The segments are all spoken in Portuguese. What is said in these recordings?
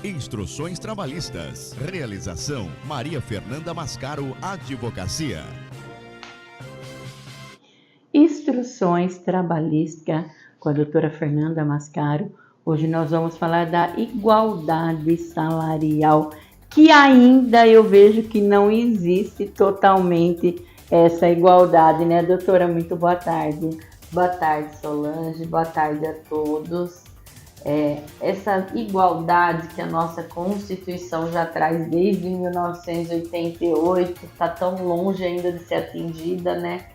Instruções Trabalhistas. Realização Maria Fernanda Mascaro Advocacia. Instruções Trabalhistas com a doutora Fernanda Mascaro. Hoje nós vamos falar da igualdade salarial, que ainda eu vejo que não existe totalmente essa igualdade, né, doutora? Muito boa tarde. Boa tarde, Solange. Boa tarde a todos. Essa igualdade que a nossa Constituição já traz desde 1988 está tão longe ainda de ser atingida, né?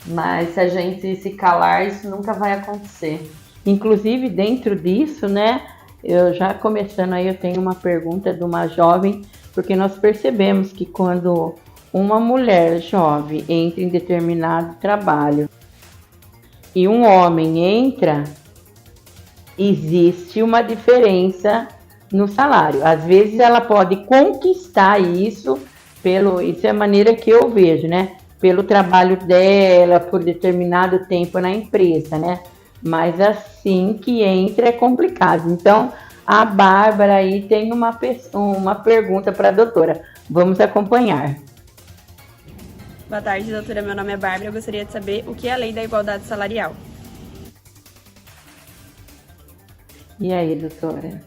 Mas se a gente se calar, isso nunca vai acontecer. Inclusive, dentro disso, né? Eu já começando aí, eu tenho uma pergunta de uma jovem, porque nós percebemos que quando uma mulher jovem entra em determinado trabalho e um homem entra, existe uma diferença no salário. Às vezes ela pode conquistar isso, isso é a maneira que eu vejo, né? Pelo trabalho dela, por determinado tempo na empresa, né? Mas assim que entra é complicado. Então, a Bárbara aí tem uma pergunta para a doutora. Vamos acompanhar. Boa tarde, doutora. Meu nome é Bárbara. Eu gostaria de saber o que é a Lei da Igualdade Salarial. E aí, doutora?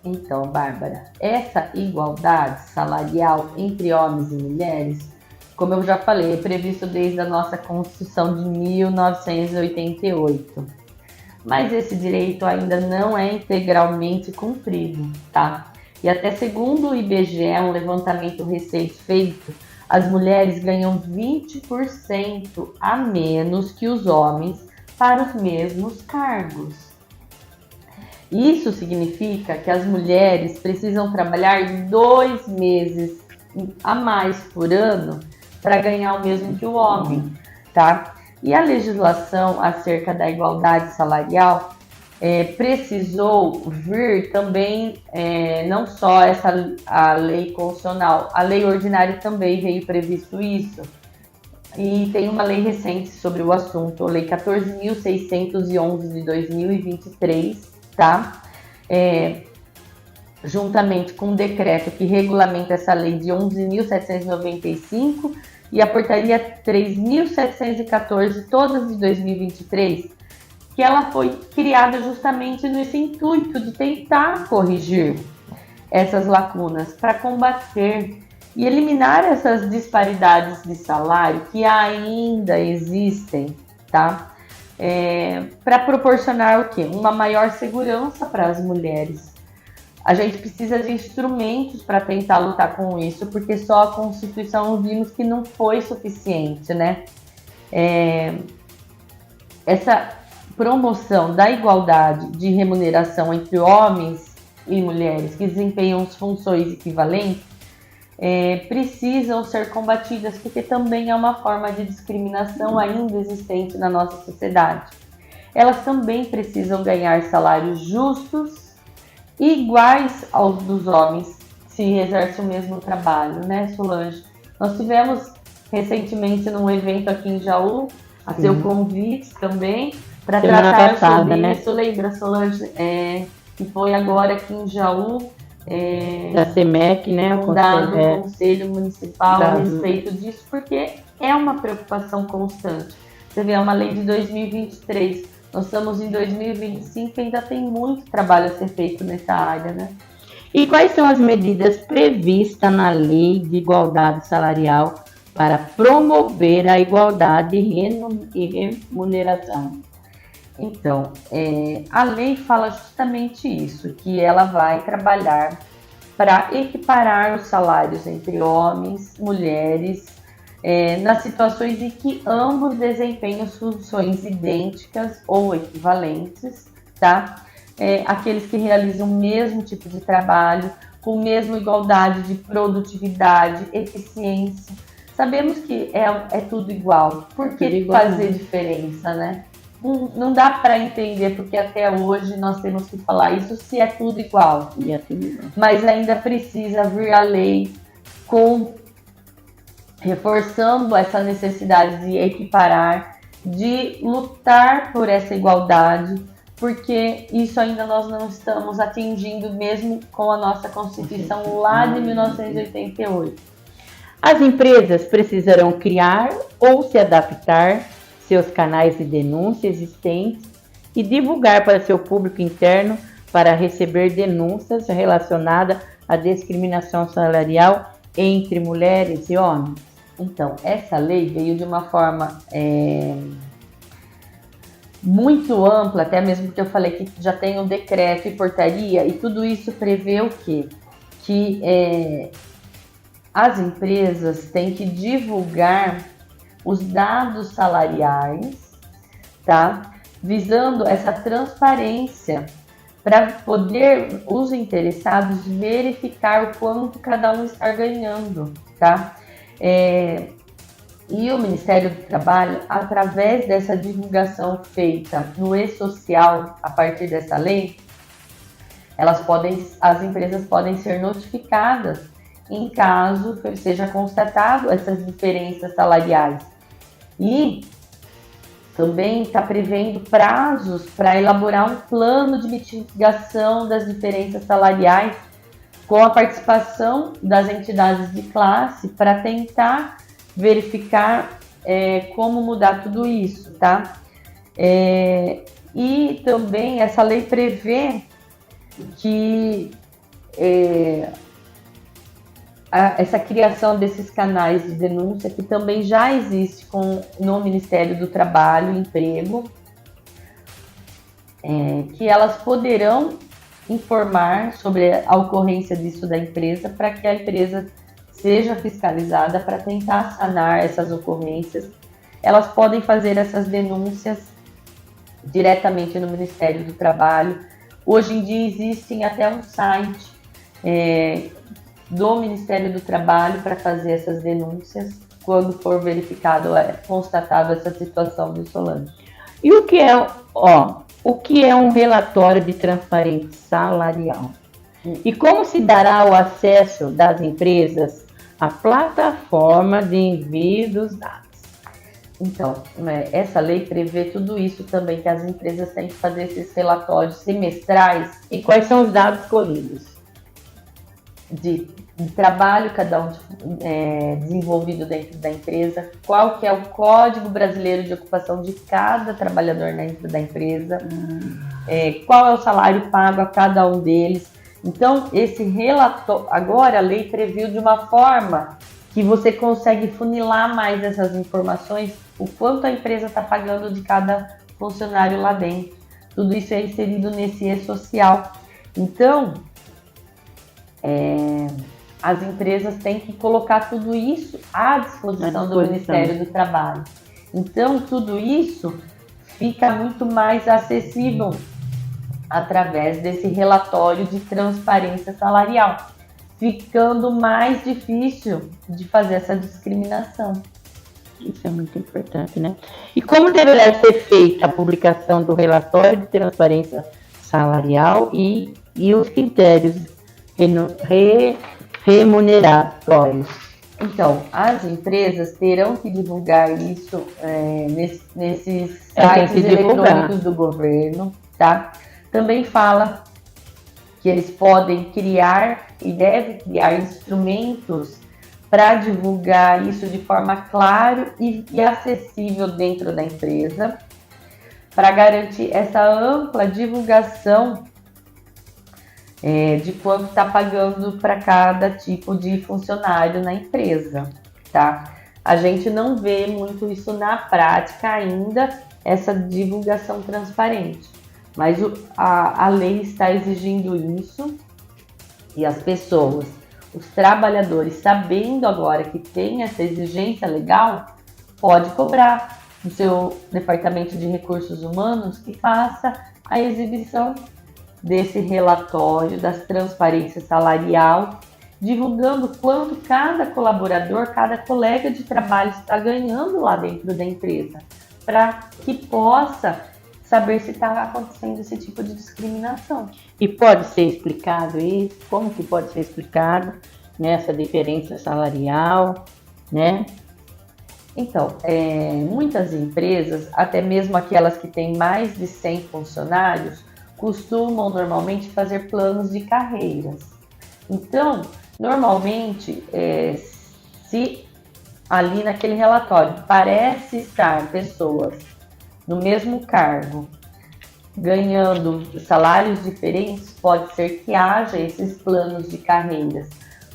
Então, Bárbara, essa igualdade salarial entre homens e mulheres, como eu já falei, é previsto desde a nossa Constituição de 1988. Mas esse direito ainda não é integralmente cumprido, tá? E até segundo o IBGE, um levantamento recente feito, as mulheres ganham 20% a menos que os homens para os mesmos cargos. Isso significa que as mulheres precisam trabalhar 2 meses a mais por ano para ganhar o mesmo que o homem, tá? E a legislação acerca da igualdade salarial precisou vir também, não só a lei constitucional, a lei ordinária também veio previsto isso. E tem uma lei recente sobre o assunto, a Lei 14.611 de 2023, tá? Juntamente com um decreto que regulamenta essa lei de 11.795 e a portaria 3.714, todas de 2023, que ela foi criada justamente nesse intuito de tentar corrigir essas lacunas, para combater e eliminar essas disparidades de salário que ainda existem, tá? Para proporcionar o quê? Uma maior segurança para as mulheres. A gente precisa de instrumentos para tentar lutar com isso, porque só a Constituição vimos que não foi suficiente, né? Essa promoção da igualdade de remuneração entre homens e mulheres que desempenham funções equivalentes precisam ser combatidas, porque também é uma forma de discriminação ainda existente na nossa sociedade. Elas também precisam ganhar salários justos e iguais aos dos homens, se exercem o mesmo trabalho, né, Solange? Nós tivemos recentemente num evento aqui em Jaú, a seu convite também, para tratar sobre isso, né? Lembra, Solange? Que foi agora aqui em Jaú, da CEMEC, né? Fundado o Conselho Municipal a respeito disso, porque é uma preocupação constante. Você vê, é uma lei de 2023, nós estamos em 2025 e ainda tem muito trabalho a ser feito nessa área, né? E quais são as medidas previstas na Lei de Igualdade Salarial para promover a igualdade e remuneração? Então, a lei fala justamente isso, que ela vai trabalhar para equiparar os salários entre homens, mulheres, nas situações em que ambos desempenham funções idênticas ou equivalentes, tá? Aqueles que realizam o mesmo tipo de trabalho, com a mesma igualdade de produtividade, eficiência. Sabemos que é tudo igual, por que fazer diferença, né? Não dá para entender, porque até hoje nós temos que falar isso se é tudo igual. Mas ainda precisa vir a lei reforçando essa necessidade de equiparar, de lutar por essa igualdade, porque isso ainda nós não estamos atingindo, mesmo com a nossa Constituição lá de 1988. As empresas precisarão criar ou se adaptar seus canais de denúncia existentes e divulgar para seu público interno para receber denúncias relacionadas à discriminação salarial entre mulheres e homens. Então, essa lei veio de uma forma muito ampla, até mesmo porque eu falei que já tem um decreto e portaria, e tudo isso prevê o quê? Que as empresas têm que divulgar os dados salariais, tá? Visando essa transparência para poder os interessados verificar o quanto cada um está ganhando, tá? E o Ministério do Trabalho, através dessa divulgação feita no e-social, a partir dessa lei, as empresas podem ser notificadas em caso seja constatado essas diferenças salariais. E também está prevendo prazos para elaborar um plano de mitigação das diferenças salariais com a participação das entidades de classe para tentar verificar como mudar tudo isso, tá? E também essa lei prevê que essa criação desses canais de denúncia, que também já existe no Ministério do Trabalho e Emprego, que elas poderão informar sobre a ocorrência disso da empresa, para que a empresa seja fiscalizada para tentar sanar essas ocorrências. Elas podem fazer essas denúncias diretamente no Ministério do Trabalho. Hoje em dia existem até um site do Ministério do Trabalho para fazer essas denúncias quando for verificado, constatado essa situação de Solange. E o que é um relatório de transparência salarial? E como se dará o acesso das empresas à plataforma de envio dos dados? Então, essa lei prevê tudo isso também, que as empresas têm que fazer esses relatórios semestrais. E quais são os dados colhidos? De trabalho, cada um desenvolvido dentro da empresa, qual que é o Código Brasileiro de Ocupação de cada trabalhador dentro da empresa, qual é o salário pago a cada um deles. Então, esse relatório, agora a lei previu de uma forma que você consegue funilar mais essas informações, o quanto a empresa está pagando de cada funcionário lá dentro. Tudo isso é inserido nesse e-social. Então, as empresas têm que colocar tudo isso à disposição do Ministério do Trabalho. Então, tudo isso fica muito mais acessível através desse relatório de transparência salarial, ficando mais difícil de fazer essa discriminação. Isso é muito importante, né? E como deverá ser feita a publicação do relatório de transparência salarial e os critérios remuneratórios? Então, as empresas terão que divulgar isso nesses sites eletrônicos do governo, tá? Também fala que eles podem criar e devem criar instrumentos para divulgar isso de forma clara e acessível dentro da empresa, para garantir essa ampla divulgação de quanto está pagando para cada tipo de funcionário na empresa, tá? A gente não vê muito isso na prática ainda, essa divulgação transparente, mas a lei está exigindo isso, e as pessoas, os trabalhadores, sabendo agora que tem essa exigência legal, pode cobrar no seu departamento de recursos humanos que faça a exibição desse relatório das transparências salarial, divulgando quanto cada colaborador, cada colega de trabalho está ganhando lá dentro da empresa, para que possa saber se está acontecendo esse tipo de discriminação. E pode ser explicado isso? Como que pode ser explicado essa diferença salarial, né? Então, muitas empresas, até mesmo aquelas que têm mais de 100 funcionários, costumam normalmente fazer planos de carreiras. Então, normalmente, se ali naquele relatório parece estar pessoas no mesmo cargo, ganhando salários diferentes, pode ser que haja esses planos de carreiras.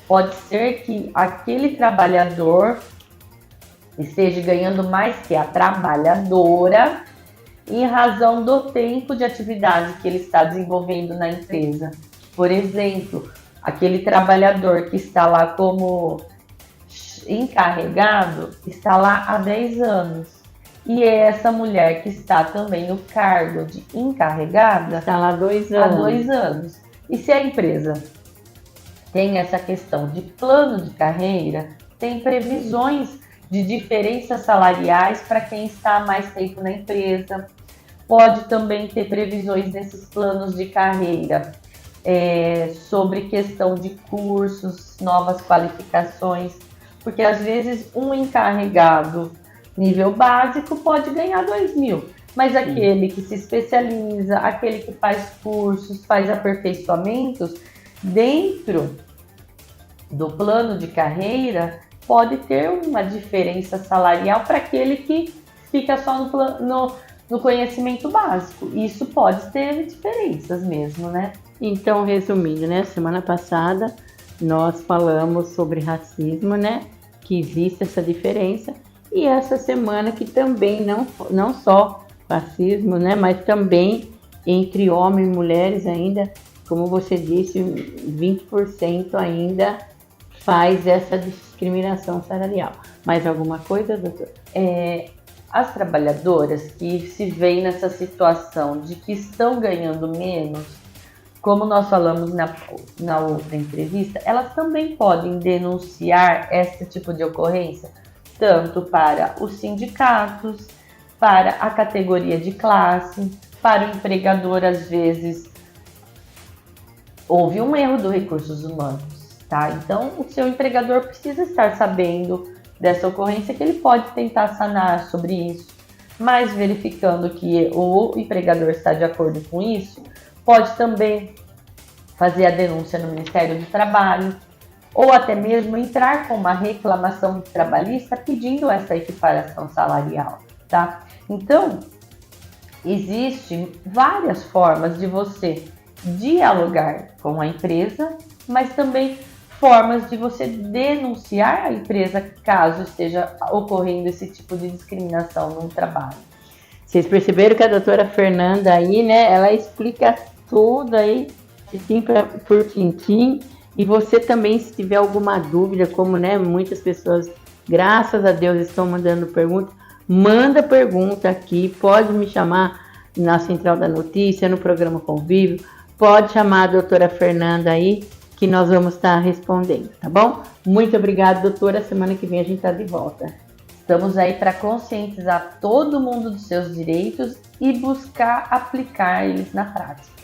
Pode ser que aquele trabalhador esteja ganhando mais que a trabalhadora em razão do tempo de atividade que ele está desenvolvendo na empresa. Por exemplo, aquele trabalhador que está lá como encarregado está lá há 10 anos. E essa mulher que está também no cargo de encarregada Está lá 2 há anos. 2 anos. E se a empresa tem essa questão de plano de carreira, tem previsões de diferenças salariais para quem está há mais tempo na empresa. Pode também ter previsões nesses planos de carreira sobre questão de cursos, novas qualificações, porque às vezes um encarregado nível básico pode ganhar 2.000, mas aquele que se especializa, aquele que faz cursos, faz aperfeiçoamentos, dentro do plano de carreira, pode ter uma diferença salarial para aquele que fica só no conhecimento básico. Isso pode ter diferenças mesmo, né? Então, resumindo, né? Semana passada nós falamos sobre racismo, né? Que existe essa diferença. E essa semana que também não só racismo, né? Mas também entre homens e mulheres ainda, como você disse, 20% ainda faz essa discriminação salarial. Mais alguma coisa, doutor? As trabalhadoras que se veem nessa situação de que estão ganhando menos, como nós falamos na outra entrevista, elas também podem denunciar esse tipo de ocorrência, tanto para os sindicatos, para a categoria de classe, para o empregador. Às vezes houve um erro do recursos humanos, tá? Então o seu empregador precisa estar sabendo dessa ocorrência, que ele pode tentar sanar sobre isso, mas verificando que o empregador está de acordo com isso, pode também fazer a denúncia no Ministério do Trabalho, ou até mesmo entrar com uma reclamação trabalhista pedindo essa equiparação salarial, tá? Então, existem várias formas de você dialogar com a empresa, mas também formas de você denunciar a empresa caso esteja ocorrendo esse tipo de discriminação no trabalho. Vocês perceberam que a doutora Fernanda aí, né? Ela explica tudo aí, tintim por tintim. E você também, se tiver alguma dúvida, como, né, muitas pessoas, graças a Deus, estão mandando perguntas, manda pergunta aqui, pode me chamar na Central da Notícia, no programa Convívio, pode chamar a doutora Fernanda aí, que nós vamos estar respondendo, tá bom? Muito obrigada, doutora. Semana que vem a gente está de volta. Estamos aí para conscientizar todo mundo dos seus direitos e buscar aplicar eles na prática.